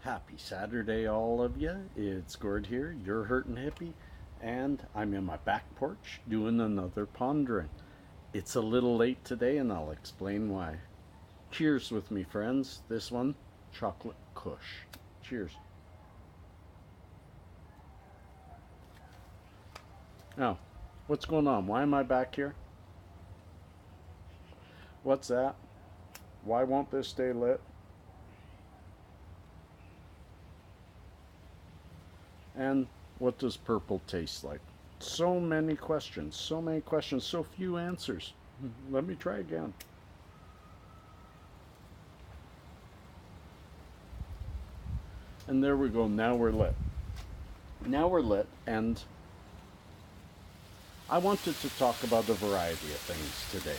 Happy Saturday, all of you. It's Gord here, your hurtin' hippie, and I'm in my back porch doing another pondering. It's a little late today, and I'll explain why. Cheers with me, friends. This one, chocolate kush. Cheers. Now, what's going on? Why am I back here? What's that? Why won't this stay lit? And what does purple taste like? So many questions, so few answers. Let me try again. And there we go. Now we're lit. Now we're lit, and I wanted to talk about a variety of things today.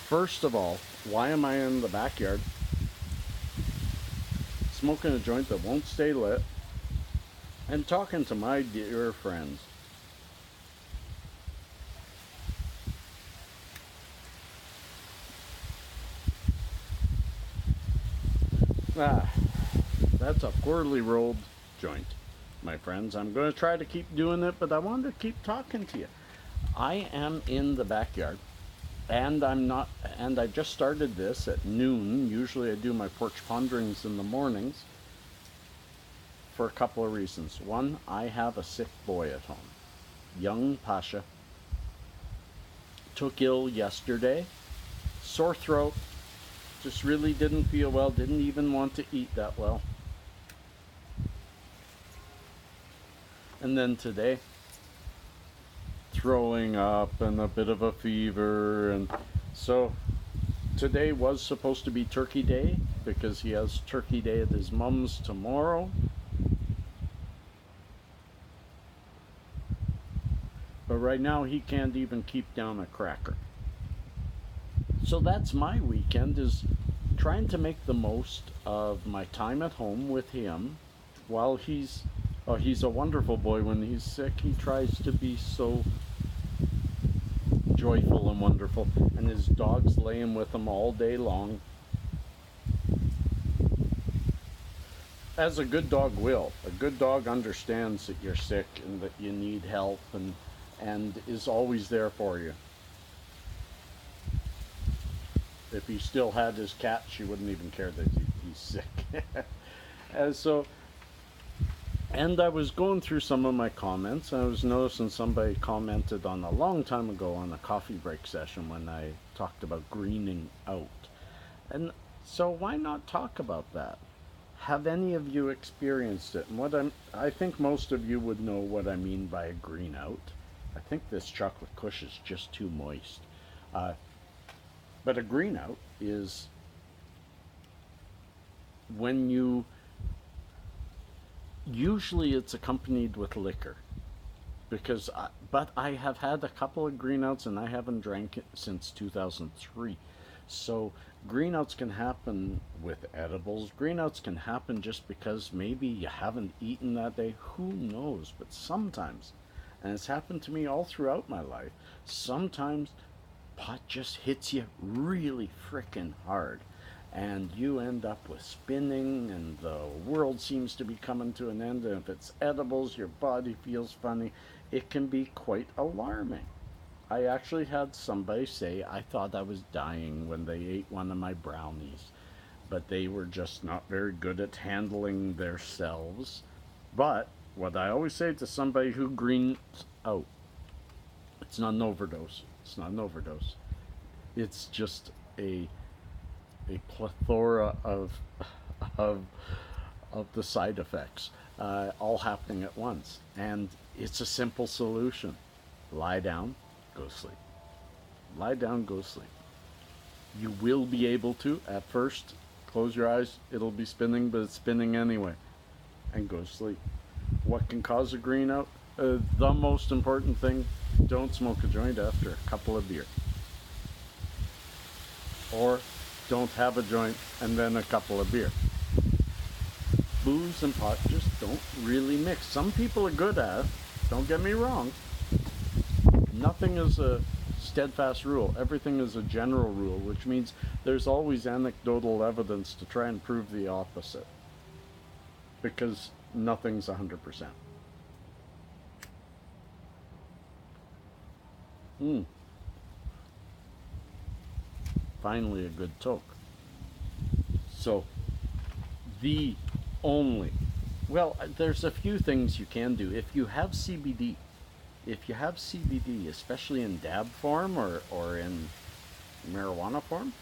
First of all, why am I in the backyard smoking a joint that won't stay lit and talking to my dear friends? Ah, that's a poorly rolled joint, my friends. I'm going to try to keep doing it, but I want to keep talking to you. I am in the backyard, and I'm not, and I just started this at noon. Usually I do my porch ponderings in the mornings for a couple of reasons. One, I have a sick boy at home. Young Pasha took ill yesterday, sore throat, just really didn't feel well, didn't even want to eat that well. And then today, throwing up and a bit of a fever. And so today was supposed to be Turkey Day because he has Turkey Day at his mom's tomorrow. But right now he can't even keep down a cracker. So that's my weekend, is trying to make the most of my time at home with him while he's a wonderful boy. When he's sick, he tries to be so joyful and wonderful, and his dog's laying with him all day long, as a good dog will. A good dog understands that you're sick and that you need help, and is always there for you. If he still had his cat, she wouldn't even care that he's sick. And so, and I was going through some of my comments, and I was noticing somebody commented on a long time ago on a coffee break session when I talked about greening out. And so why not talk about that? Have any of you experienced it? And I think most of you would know what I mean by a green out. I think this chocolate kush is just too moist. Uh, but a green out is when you, usually it's accompanied with liquor, but I have had a couple of greenouts and I haven't drank it since 2003. So greenouts can happen with edibles. Greenouts can happen just because maybe you haven't eaten that day. Who knows? But sometimes, and it's happened to me all throughout my life, sometimes pot just hits you really frickin' hard, and you end up with spinning, and the world seems to be coming to an end. And if it's edibles, your body feels funny. It can be quite alarming. I actually had somebody say I thought I was dying when they ate one of my brownies, but they were just not very good at handling themselves. But what I always say to somebody who greens out, it's not an overdose. It's not an overdose. It's just a plethora of of the side effects, all happening at once. And it's a simple solution: lie down, go sleep. Lie down, go sleep. You will be able to at first close your eyes. It'll be spinning, but it's spinning anyway, and go sleep. What can cause a green out? The most important thing: don't smoke a joint after a couple of beer, or don't have a joint and then a couple of beer. Booze and pot just don't really mix. Some people are good at it, don't get me wrong. Nothing is a steadfast rule. Everything is a general rule, which means there's always anecdotal evidence to try and prove the opposite. because nothing's 100%. Mm, finally a good toke. So the only, well, there's a few things you can do. If you have CBD, especially in dab form or in marijuana form,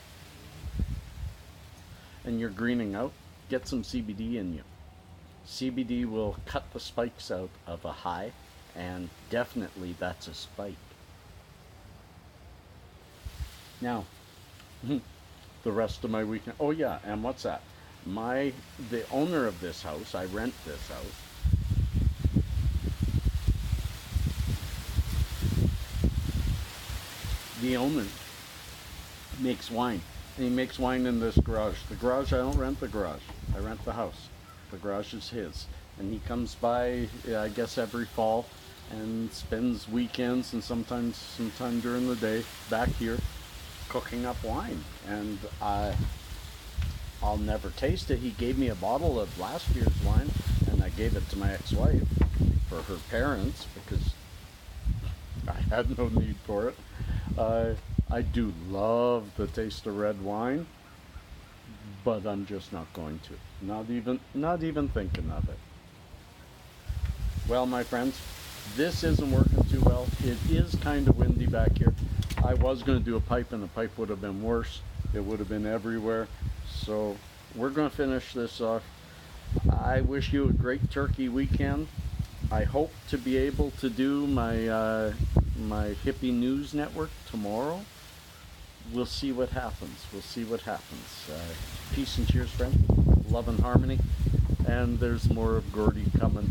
and you're greening out, get some CBD in you. CBD will cut the spikes out of a high, and definitely that's a spike. Now, the rest of my weekend. Oh yeah, and what's that? The owner of this house, I rent this house. The owner makes wine. And he makes wine in this garage. The garage, I don't rent the garage. I rent the house. The garage is his. And he comes by, I guess, every fall and spends weekends and sometimes sometime during the day back here cooking up wine. And I'll never taste it. He gave me a bottle of last year's wine, and I gave it to my ex-wife for her parents because I had no need for it. I do love the taste of red wine, but I'm just not going to. Not even thinking of it. Well, my friends, this isn't working too well. It is kind of windy back here. I was going to do a pipe, and the pipe would have been worse. It would have been everywhere. So we're going to finish this off. I wish you a great turkey weekend. I hope to be able to do my hippie news network tomorrow. We'll see what happens. Peace and cheers, friends. Love and harmony. And there's more of Gordy coming